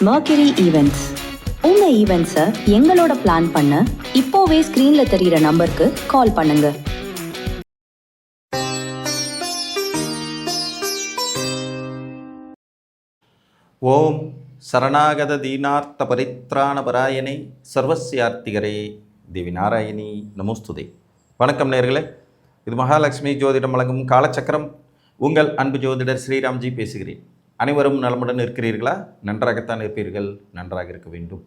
Mercury Events. உங்க ஈவெண்ட்ஸை எங்களோட plan பண்ண இப்போவே ஸ்கிரீன்ல தெரியிற நம்பருக்கு கால் பண்ணுங்க. ஓம் சரணாகத தீனார்த்த பரித்ராண பராயணை சர்வசியார்த்திகரே தேவி நாராயணி நமோஸ்துதே. வணக்கம் நேயர்களே, இது மகாலட்சுமி ஜோதிடம் வழங்கும் காலச்சக்கரம். உங்கள் அன்பு ஜோதிடர் ஸ்ரீராம்ஜி பேசுகிறேன். அனைவரும் நலமுடன் இருக்கிறீர்களா? நன்றாகத்தான் இருப்பீர்கள், நன்றாக இருக்க வேண்டும்.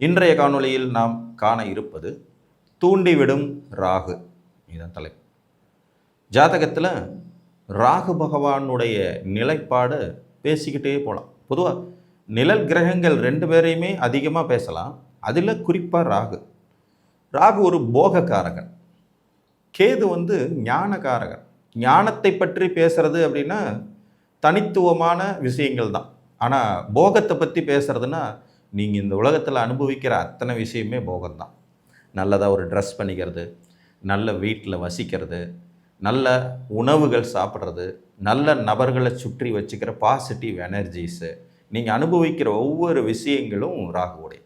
இன்றைய காணொளியில் நாம் காண இருப்பது தூண்டிவிடும் ராகு. இதுதான் தலைப்பு. ஜாதகத்தில் ராகு பகவானுடைய நிலைப்பாடு பேசிக்கிட்டே போகலாம். பொதுவாக நிழல் கிரகங்கள் ரெண்டு பேரையுமே அதிகமாக பேசலாம். அதில் குறிப்பாக ராகு ஒரு போகக்காரகன், கேது ஞானகாரகன். ஞானத்தை பற்றி பேசுறது அப்படின்னா தனித்துவமான விஷயங்கள் தான். ஆனால் போகத்தை பற்றி பேசுகிறதுனா நீங்கள் இந்த உலகத்தில் அனுபவிக்கிற அத்தனை விஷயமே போகம்தான். நல்லதாக ஒரு ட்ரெஸ் பண்ணிக்கிறது, நல்ல வீட்டில் வசிக்கிறது, நல்ல உணவுகள் சாப்பிட்றது, நல்ல நபர்களை சுற்றி வச்சுக்கிற பாசிட்டிவ் எனர்ஜிஸு, நீங்கள் அனுபவிக்கிற ஒவ்வொரு விஷயங்களும் ராகுவோடைய.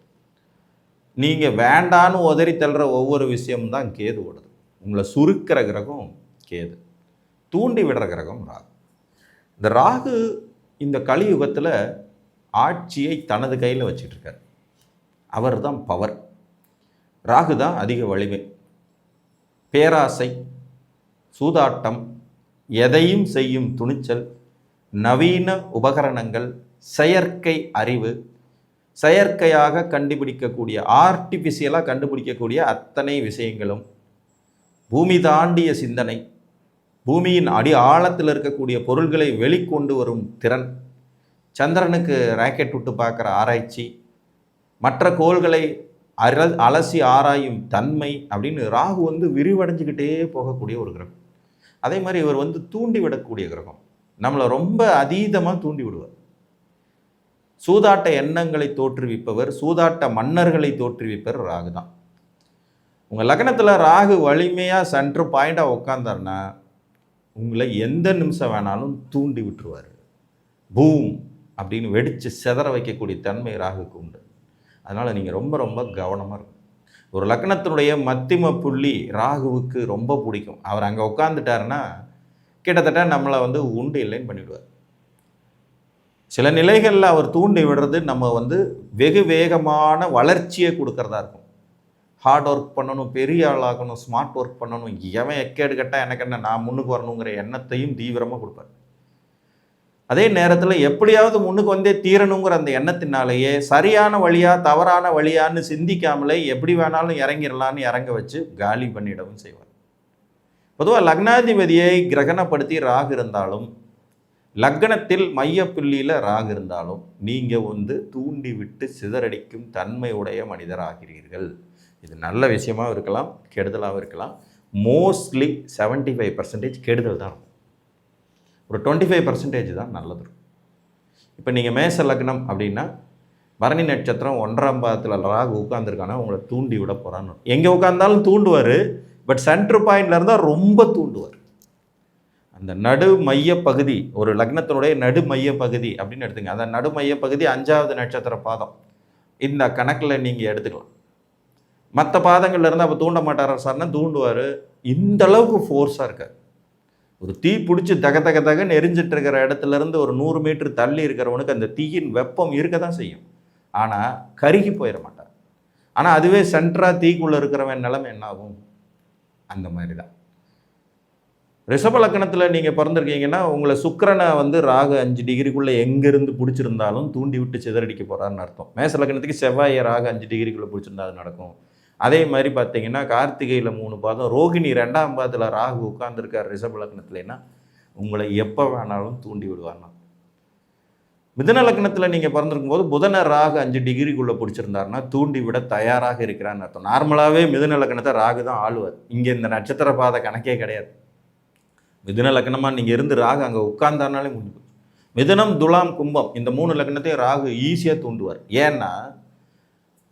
நீங்கள் வேண்டான்னு உதறி தள்ளுற ஒவ்வொரு விஷயம்தான் கேது ஓடுது. உங்களை சுருக்கிற கிரகம் கேது, தூண்டி விடுற கிரகம் ராகு. இந்த ராகு இந்த கலியுகத்தில் ஆட்சியை தனது கையில் வச்சுட்ருக்கார். அவர் தான் பவர். ராகு தான் அதிக வலிமை. பேராசை, சூதாட்டம், எதையும் செய்யும் துணிச்சல், நவீன உபகரணங்கள், செயற்கை அறிவு, செயற்கையாக கண்டுபிடிக்கக்கூடிய, ஆர்டிஃபிஷியலாக கண்டுபிடிக்கக்கூடிய அத்தனை விஷயங்களும், பூமி தாண்டிய சிந்தனை, பூமியின் அடி ஆழத்தில் இருக்கக்கூடிய பொருள்களை வெளிக்கொண்டு வரும் திறன், சந்திரனுக்கு ராக்கெட் விட்டு பார்க்குற ஆராய்ச்சி, மற்ற கோள்களை அலசி ஆராயும் தன்மை அப்படின்னு ராகு விரிவடைஞ்சிக்கிட்டே போகக்கூடிய ஒரு கிரகம். அதே மாதிரி இவர் தூண்டி விடக்கூடிய கிரகம். நம்மளை ரொம்ப அதீதமாக தூண்டி விடுவார். சூதாட்ட எண்ணங்களை தோற்றுவிப்பவர், சூதாட்ட மன்னர்களை தோற்றுவிப்பவர் ராகு தான். உங்கள் லக்னத்தில் ராகு வலிமையாக சென்ட்ரு பாயிண்டாக உட்காந்தார்னா உங்களை எந்த நிமிஷம் வேணாலும் தூண்டி விட்டுருவார். பூம் அப்படின்னு வெடித்து செதற வைக்கக்கூடிய தன்மை ராகுக்கு உண்டு. அதனால் நீங்கள் ரொம்ப ரொம்ப கவனமாக இருக்கும். ஒரு லக்னத்தினுடைய மத்திம புள்ளி ராகுவுக்கு ரொம்ப பிடிக்கும். அவர் அங்கே உட்காந்துட்டாருன்னா கிட்டத்தட்ட நம்மளை உண்டு இல்லைன்னு பண்ணிவிடுவார். சில நிலைகளில் அவர் தூண்டி விடுறது நம்ம வெகு வேகமான வளர்ச்சியை கொடுக்கறதா இருக்கும். ஹார்ட் ஒர்க் பண்ணணும், பெரிய ஆளாகணும், ஸ்மார்ட் ஒர்க் பண்ணணும், எவன் எக்கேடு கட்டால் எனக்கு என்ன, நான் முன்னுக்கு வரணுங்கிற எண்ணத்தையும் தீவிரமாக கொடுப்பார். அதே நேரத்தில் எப்படியாவது முன்னுக்கு வந்தே தீரணுங்கிற அந்த எண்ணத்தினாலேயே சரியான வழியா தவறான வழியான்னு சிந்திக்காமலே எப்படி வேணாலும் இறங்கிடலான்னு இறங்க வச்சு காலி பண்ணிடவும் செய்வார். பொதுவாக லக்னாதிபதியை கிரகணப்படுத்தி ராகு இருந்தாலும், லக்னத்தில் மையப்புள்ளியில் ராகு இருந்தாலும் நீங்கள் தூண்டி விட்டு சிதறடிக்கும் தன்மையுடைய மனிதராகிறீர்கள். இது நல்ல விஷயமாகவும் இருக்கலாம், கெடுதலாகவும் இருக்கலாம். மோஸ்ட்லி 75% கெடுதல் தான், ஒரு 25% தான் நல்லது. இப்போ நீங்கள் மேச லக்னம் அப்படின்னா பரணி நட்சத்திரம் 1ஆம் பாதத்தில் ராகு உட்காந்துருக்கானா உங்களை தூண்டி விட போகிறான்னு. எங்கே உட்காந்தாலும் தூண்டுவார், பட் சென்ட்ரு பாயிண்டில் இருந்தால் ரொம்ப தூண்டுவார். அந்த நடு மைய பகுதி, ஒரு லக்னத்தினுடைய நடு மைய பகுதி அப்படின்னு எடுத்துங்க. அந்த நடு மைய பகுதி 5ஆவது நட்சத்திர பாதம். இந்த கணக்கில் நீங்கள் எடுத்துக்கலாம். மற்ற பாதங்கள்ல இருந்து அப்போ தூண்ட மாட்டாரா சார்னா தூண்டுவார். இந்த அளவுக்கு ஃபோர்ஸாக இருக்கார். ஒரு தீ பிடிச்சி தகன்னு எரிஞ்சிட்டு இருக்கிற இடத்துலேருந்து ஒரு 100 மீட்டர் தள்ளி இருக்கிறவனுக்கு அந்த தீயின் வெப்பம் இருக்க தான் செய்யும், ஆனால் கருகி போயிட மாட்டார். ஆனால் அதுவே சென்ட்ராக தீக்குள்ளே இருக்கிறவன் நிலைமை என்ன ஆகும்? அந்த மாதிரி தான். ரிஷப லக்னத்தில் நீங்கள் பிறந்திருக்கீங்கன்னா உங்களை சுக்கிரனை ராகு 5 டிகிரிக்குள்ளே எங்கேருந்து பிடிச்சிருந்தாலும் தூண்டி விட்டு சிதறடிக்க போகிறான்னு அர்த்தம். மேச லக்னத்துக்கு செவ்வாயை ராகு 5 டிகிரிக்குள்ளே பிடிச்சிருந்தா அது நடக்கும். அதே மாதிரி பார்த்தீங்கன்னா கார்த்திகையில் 3 பாதம், ரோகிணி 2ஆம் பாதத்தில் ராகு உட்கார்ந்துருக்கார் ரிஷப லக்னத்துலன்னா உங்களை எப்போ வேணாலும் தூண்டி விடுவார்னா. மிதுன லக்னத்தில் நீங்கள் பிறந்திருக்கும் போது புதனை ராகு 5 டிகிரிக்குள்ளே பிடிச்சிருந்தாருன்னா தூண்டி விட தயாராக இருக்கிறான்னு அர்த்தம். நார்மலாகவே மிதுன லக்னத்தை ராகு தான் ஆளுவார். இங்கே இந்த நட்சத்திர பாத கணக்கே கிடையாது. மிதுன லக்னமாக நீங்கள் இருந்து ராகு அங்கே உட்கார்ந்தாருனாலே முடிஞ்சு. மிதுனம், துலாம், கும்பம் இந்த 3 லக்னத்தையும் ராகு ஈஸியாக தூண்டுவார். ஏன்னா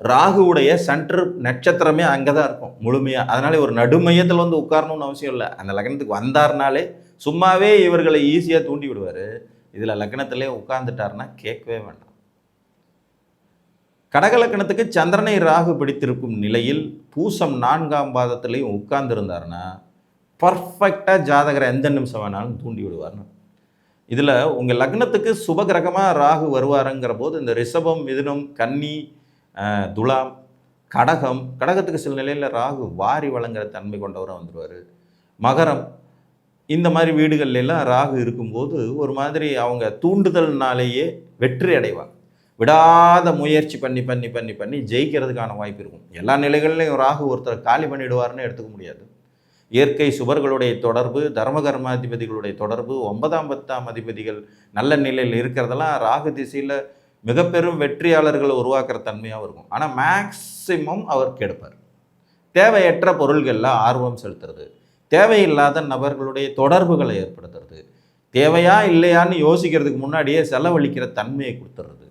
ராகுவுடைய சென்டர் நட்சத்திரமே அங்கே தான் இருக்கும் முழுமையாக. அதனால ஒரு நடுமையத்தில் உட்காரணும்னு அவசியம் இல்லை. அந்த லக்னத்துக்கு வந்தார்னாலே சும்மாவே இவர்களை ஈஸியாக தூண்டி விடுவார். இதில் லக்னத்திலே உட்கார்ந்துட்டாருன்னா கேட்கவே வேண்டாம். கடகலக்கணத்துக்கு சந்திரனை ராகு பிடித்திருக்கும் நிலையில் பூசம் 4ஆம் பாதத்திலையும் உட்கார்ந்துருந்தாருன்னா பர்ஃபெக்டாக ஜாதகரை எந்த நிமிஷம் வேணாலும் தூண்டி விடுவார்னு. இதில் உங்கள் லக்னத்துக்கு சுபகிரகமாக ராகு வருவாருங்கிற போது இந்த ரிஷபம், மிதுனம், கன்னி, துலாம், கடகத்துக்கு சில நிலையில் ராகு வாரி வழங்குற தன்மை கொண்டவராக வந்துடுவார். மகரம், இந்த மாதிரி வீடுகள்லாம் ராகு இருக்கும்போது ஒரு மாதிரி அவங்க தூண்டுதல்னாலேயே வெற்றி அடைவாங்க. விடாத முயற்சி பண்ணி பண்ணி பண்ணி பண்ணி ஜெயிக்கிறதுக்கான வாய்ப்பு இருக்கும். எல்லா நிலைகள்லையும் ராகு ஒருத்தரை காலி பண்ணிவிடுவார்னு எடுத்துக்க முடியாது. இயற்கை சுபர்களுடைய தொடர்பு, தர்மகர்மாதிபதிகளுடைய தொடர்பு, 9ஆம் 10ஆம் அதிபதிகள் நல்ல நிலையில் இருக்கிறதெல்லாம் ராகு திசையில் மிக பெரும் வெற்றியாளர்களை உருவாக்குற தன்மையாகவும் இருக்கும். ஆனால் மேக்சிமம் அவர் கெடுப்பார். தேவையற்ற பொருள்களில் ஆர்வம் செலுத்துறது, தேவையில்லாத நபர்களுடைய தொடர்புகளை ஏற்படுத்துறது, தேவையா இல்லையான்னு யோசிக்கிறதுக்கு முன்னாடியே செலவழிக்கிற தன்மையை கொடுத்துறது,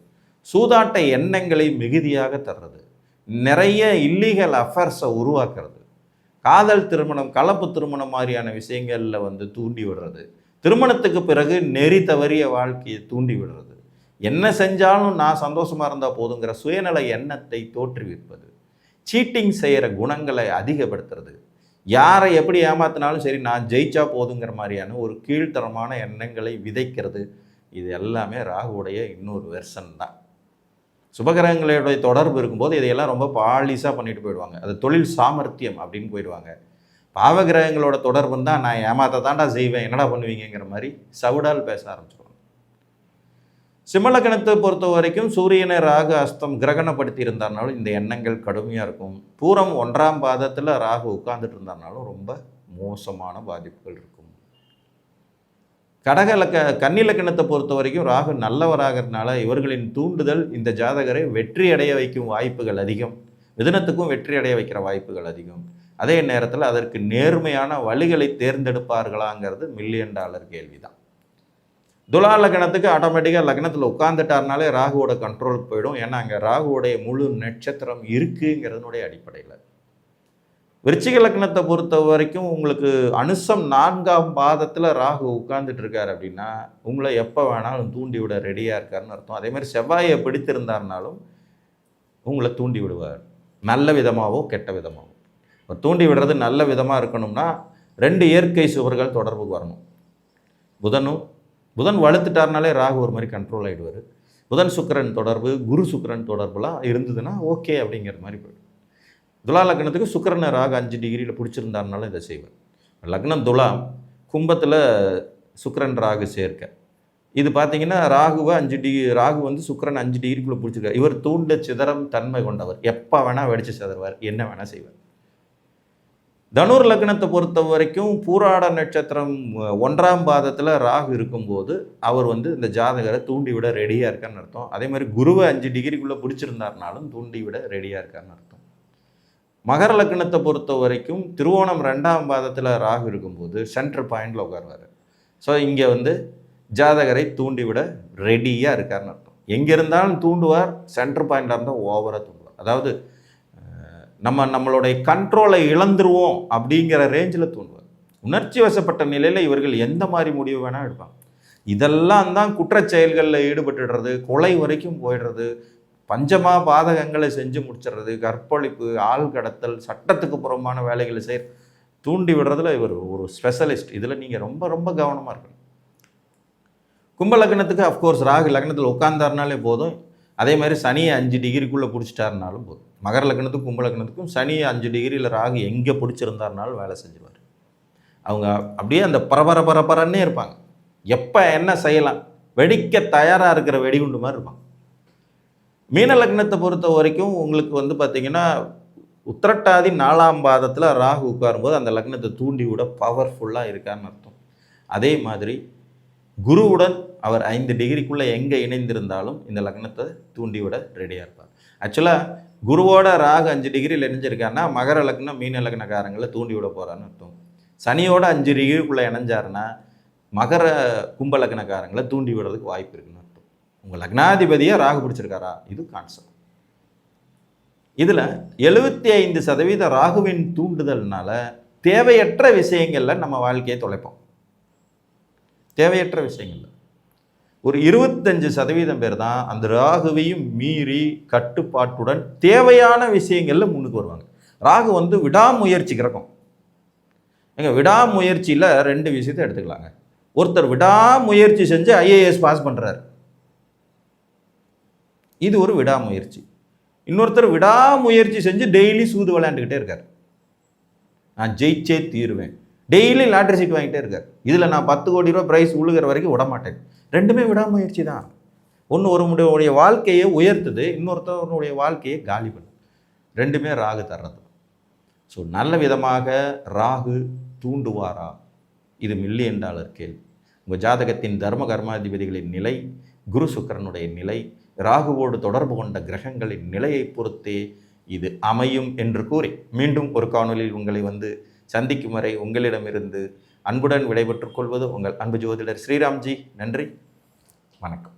சூதாட்ட எண்ணங்களை மிகுதியாக தர்றது, நிறைய இல்லீகல் அஃபேர்ஸை உருவாக்குறது, காதல் திருமணம், கலப்பு திருமணம் மாதிரியான விஷயங்களில் தூண்டி விடுறது, திருமணத்துக்கு பிறகு நெறி தவறிய வாழ்க்கையை தூண்டி விடுறது, என்ன செஞ்சாலும் நான் சந்தோஷமாக இருந்தால் போதுங்கிற சுயநல எண்ணத்தை தோற்றுவிப்பது, சீட்டிங் செய்கிற குணங்களை அதிகப்படுத்துறது, யாரை எப்படி ஏமாத்தினாலும் சரி நான் ஜெயிச்சா போதுங்கிற மாதிரியான ஒரு கீழ்த்தரமான எண்ணங்களை விதைக்கிறது. இது எல்லாமே ராகுவுடைய இன்னொரு வெர்ஷன் தான். சுபகிரகங்களுடைய தொடர்பு இருக்கும்போது இதையெல்லாம் ரொம்ப பாலிஷாக பண்ணிட்டு போயிடுவாங்க. அது தொழில் சாமர்த்தியம் அப்படின்னு போயிடுவாங்க. பாவகிரகங்களோட தொடர்பு தான் நான் ஏமாத்த தாண்டா செய்வேன், என்னடா பண்ணுவீங்கிற மாதிரி சவுடால் பேச ஆரம்பிச்சிடுவாங்க. சிம்மலக்கணத்தை பொறுத்த வரைக்கும் சூரியனை ராகு அஸ்தம் கிரகணப்படுத்தி இருந்தாருனாலும் இந்த எண்ணங்கள் கடுமையாக இருக்கும். பூரம் 1ஆம் பாதத்தில் ராகு உட்கார்ந்துட்டு இருந்தாருனாலும் ரொம்ப மோசமான பாதிப்புகள் இருக்கும். கன்னிலக்கணத்தை பொறுத்த வரைக்கும் ராகு நல்லவராகிறதுனால இவர்களின் தூண்டுதல் இந்த ஜாதகரை வெற்றி அடைய வைக்கும் வாய்ப்புகள் அதிகம். மிதுனத்துக்கும் வெற்றி அடைய வைக்கிற வாய்ப்புகள் அதிகம். அதே நேரத்தில் அதற்கு நேர்மையான வழிகளை தேர்ந்தெடுப்பார்களாங்கிறது $1,000,000 கேள்வி தான். துலா லக்னத்துக்கு ஆட்டோமேட்டிக்காக லக்னத்தில் உட்கார்ந்துட்டாருனாலே ராகுவோட கண்ட்ரோல் போயிடும். ஏன்னா அங்கே ராகுவோடைய முழு நட்சத்திரம் இருக்குங்கிறதுனுடைய அடிப்படையில். விருச்சிக லக்னத்தை பொறுத்த வரைக்கும் உங்களுக்கு அனுசம் 4ஆம் பாதத்தில் ராகு உட்கார்ந்துட்டு இருக்கார் அப்படின்னா உங்களை எப்போ வேணாலும் தூண்டி விட ரெடியாக இருக்காருன்னு அர்த்தம். அதே மாதிரி செவ்வாயை பிடித்திருந்தாருனாலும் உங்களை தூண்டி விடுவார், நல்ல விதமாகவோ கெட்ட விதமாகவோ. தூண்டி விடுறது நல்ல விதமாக இருக்கணும்னா 2 இயற்கை சுவர்கள் தொடர்புக்கு வரணும். புதன் வலுத்துட்டார்னாலே ராகு ஒரு மாதிரி கண்ட்ரோல் ஆகிடுவார். புதன் சுக்கிரன் தொடர்பு, குரு சுக்கிரன் தொடர்புலாம் இருந்ததுன்னா ஓகே அப்படிங்கிற மாதிரி போய்டும். துலா லக்னத்துக்கு சுக்கிரனை ராகு 5 டிகிரியில் பிடிச்சிருந்தாருனாலும் இதை செய்வார். லக்னம் துலாம், கும்பத்தில் சுக்கிரன் ராகு சேர்க்க. இது பார்த்தீங்கன்னா ராகுவை 5 டிகிரி, ராகு சுக்கிரன் 5 டிகிரிக்குள்ளே பிடிச்சிருக்காரு. இவர் தூண்ட சிதறம் தன்மை கொண்டவர், எப்போ வேணால் வெடிச்சு சிதறுவார், என்ன வேணால் செய்வார். தனுர் லக்னத்தை பொறுத்த வரைக்கும் பூராட நட்சத்திரம் 1ஆம் பாதத்தில் ராகு இருக்கும்போது அவர் இந்த ஜாதகரை தூண்டி விட ரெடியாக இருக்கான்னு அர்த்தம். அதே மாதிரி குருவை 5 டிகிரிக்குள்ளே பிடிச்சிருந்தாருனாலும் தூண்டி விட ரெடியாக இருக்கான்னு அர்த்தம். மகர லக்னத்தை பொறுத்த வரைக்கும் திருவோணம் 2ஆம் பாதத்தில் ராகு இருக்கும்போது சென்டர் பாயிண்டில் உட்காருவார். ஸோ இங்கே ஜாதகரை தூண்டி விட ரெடியாக இருக்காருன்னு அர்த்தம். எங்கே இருந்தாலும் தூண்டுவார், சென்டர் பாயிண்டாக இருந்தால் ஓவராக தூண்டுவார். அதாவது நம்மளுடைய கண்ட்ரோலை இழந்துருவோம் அப்படிங்கிற ரேஞ்சில் தூண்டுவார். உணர்ச்சி வசப்பட்ட நிலையில் இவர்கள் எந்த மாதிரி முடிவு வேணால் எடுப்பாங்க. இதெல்லாம் தான் குற்றச் செயல்களில் ஈடுபட்டுடுறது, கொலை வரைக்கும் போயிடுறது, பஞ்சமா பாதகங்களை செஞ்சு முடிச்சிடுறது, கற்பழிப்பு, ஆள் கடத்தல், சட்டத்துக்கு புறம்பான வேலைகளை தூண்டி விடுறதுல இவர் ஒரு ஸ்பெஷலிஸ்ட். இதில் நீங்கள் ரொம்ப ரொம்ப கவனமாக இருக்கணும். கும்ப லக்னத்துக்கு அஃப்கோர்ஸ் ராகு லக்னத்தில் உட்கார்ந்தாருனாலே போதும். அதே மாதிரி சனியை 5 டிகிரிக்குள்ளே பிடிச்சிட்டாருனாலும் போதும். மகர லக்னத்துக்கும் கும்ப லக்னத்துக்கும் சனியை 5 டிகிரியில் ராகு எங்கே பிடிச்சிருந்தாருனாலும் வேலை செஞ்சுருவார். அவங்க அப்படியே அந்த பரபரன்னே இருப்பாங்க. எப்போ என்ன செய்யலாம், வெடிக்க தயாராக இருக்கிற வெடிகுண்டு மாதிரி இருப்பாங்க. மீன லக்னத்தை பொறுத்த வரைக்கும் உங்களுக்கு பார்த்தீங்கன்னா உத்திரட்டாதி 4ஆம் பாதத்தில் ராகு உட்காரும்போது அந்த லக்னத்தை தூண்டி விட பவர்ஃபுல்லாக இருக்கான்னு அர்த்தம். அதே மாதிரி குருவுடன் அவர் 5 டிகிரிக்குள்ளே எங்கே இணைந்திருந்தாலும் இந்த லக்னத்தை தூண்டி விட ரெடியாக இருப்பார். ஆக்சுவலாக குருவோட ராகு 5 டிகிரியில் இணைஞ்சிருக்காருன்னா மகர லக்னம் மீன லக்னக்காரங்களை தூண்டி விட போகிறான்னு அர்த்தம். சனியோட 5 டிகிரிக்குள்ளே இணைஞ்சாருன்னா மகர கும்ப லக்னக்காரங்களை தூண்டி விடுறதுக்கு வாய்ப்பு இருக்குன்னு அர்த்தம். உங்கள் லக்னாதிபதியை ராகு பிடிச்சிருக்காரா, இது கான்செப்ட். இதில் 75% ராகுவின் தூண்டுதல்னால தேவையற்ற விஷயங்களில் நம்ம வாழ்க்கையை தொலைப்போம். தேவையற்ற விஷயங்கள்ல ஒரு 25% பேர் தான் அந்த ராகுவையும் மீறி கட்டுப்பாட்டுடன் தேவையான விஷயங்களில் முன்னுக்கு வருவாங்க. ராகு வந்து விடாமுயற்சி கிரகம். விடாமுயற்சியில் 2 விஷயத்தை எடுத்துக்கலாங்க. ஒருத்தர் விடாமுயற்சி செஞ்சு IAS பாஸ் பண்ணுறாரு, இது ஒரு விடாமுயற்சி. இன்னொருத்தர் விடாமுயற்சி செஞ்சு டெய்லி சூது விளையாண்டுக்கிட்டே இருக்கார், நான் ஜெயிச்சே தீருவேன், டெய்லி லாட்டரி சீட் வாங்கிட்டே இருக்கார், இதில் நான் 10 கோடி ரூபா ப்ரைஸ் உழுகிற வரைக்கும் விட மாட்டேன். ரெண்டுமே விடாமுயற்சி தான். ஒன்று ஒருவனுடைய வாழ்க்கையை உயர்த்துது, இன்னொருத்தவனுடைய வாழ்க்கையை காலி பண்ணுது. ரெண்டுமே ராகு தர்றது. ஸோ நல்ல விதமாக ராகு தூண்டுவாரா? இது $1 மில்லியன் கேள்வி. உங்கள் ஜாதகத்தின் தர்ம கர்மாதிபதிகளின் நிலை, குரு சுக்கிரனுடைய நிலை, ராகுவோடு தொடர்பு கொண்ட கிரகங்களின் நிலையை பொறுத்தே இது அமையும் என்று கூறி மீண்டும் ஒரு காணொலியில் உங்களை வந்து சந்திக்கும் வரை உங்களிடமிருந்து அன்புடன் விடைபெற்றுக் கொள்வது உங்கள் அன்பு ஜோதிடர் ஸ்ரீராம்ஜி. நன்றி, வணக்கம்.